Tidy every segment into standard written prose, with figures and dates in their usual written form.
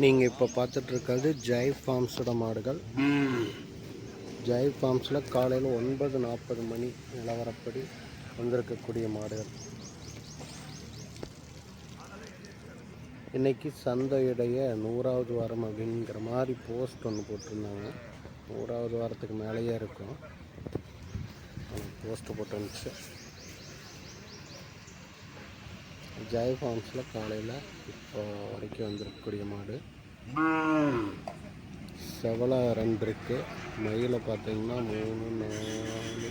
நீங்கள் இப்போ பார்த்துட்ருக்கிறது ஜெய் ஃபார்ம்ஸோட மாடுகள். ஜெய் ஃபார்ம்ஸில் காலையில் 9:40 மணி நிலவரப்படி வந்திருக்கக்கூடிய மாடுகள். இன்றைக்கி சந்தையுடைய 100வது வாரம் அப்படிங்கிற மாதிரி போஸ்ட் ஒன்று போட்டிருந்தாங்க. 100வது வாரத்துக்கு மேலேயே இருக்கும் போஸ்ட்டு போட்டு வந்துச்சு. ஜெய் ஃபார்ம்ஸில் காலையில் இப்போ வரைக்கும் வந்திருக்கக்கூடிய மாடு செவலை 2 இருக்குது. மயிலை பார்த்திங்கன்னா 3, 4,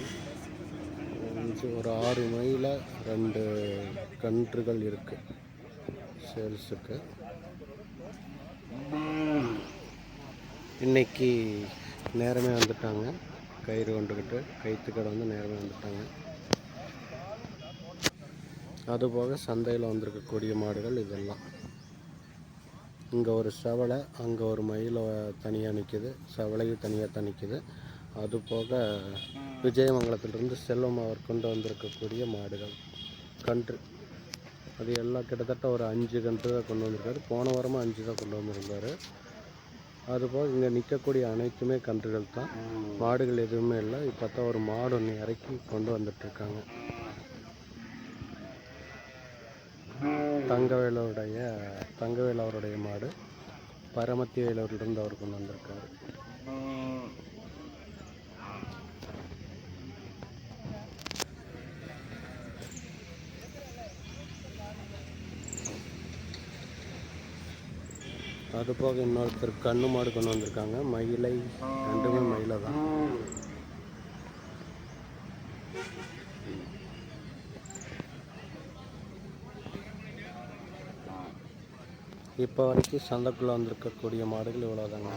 5, ஒரு 6 மயில 2 கன்றுகள் இருக்குது சேல்ஸுக்கு. இன்றைக்கி நேரமே வந்துட்டாங்க. கயிறு கொண்டுக்கிட்டு கைத்துக்கடை வந்து நேரமே வந்துட்டாங்க. அதுபோக சந்தையில் வந்திருக்கக்கூடிய மாடுகள் இதெல்லாம். இங்கே ஒரு செவலை, அங்கே ஒரு மயில் தனியாக நிற்கிது, செவலையும் தனியாக தான் நிற்கிது. அதுபோக விஜயமங்கலத்திலிருந்து செல்வம் அவர் கொண்டு வந்திருக்கக்கூடிய மாடுகள் கன்று, அது எல்லாம் கிட்டத்தட்ட ஒரு 5 கன்று தான் கொண்டு வந்திருக்காரு. போன வாரமாக 5 தான் கொண்டு வந்திருந்தார். அதுபோக இங்கே நிற்கக்கூடிய அனைத்துமே கன்றுகள் தான், மாடுகள் எதுவுமே இல்லை. இப்போ தான் ஒரு மாடு ஒன்று இறக்கி கொண்டு வந்துட்டுருக்காங்க. தங்கவேல் அவருடைய மாடு பரமத்தி வேலூரிலிருந்து அவர் கொண்டு வந்திருக்காரு. அதுபோக இன்னொருத்தர் கண்ணு மாடு கொண்டு வந்திருக்காங்க. மயிலை, 2மே மயிலை தான். இப்போ வரைக்கும் சந்தைக்குள்ளே வந்திருக்கக்கூடிய மாடுகள் இவ்வளோதாங்க.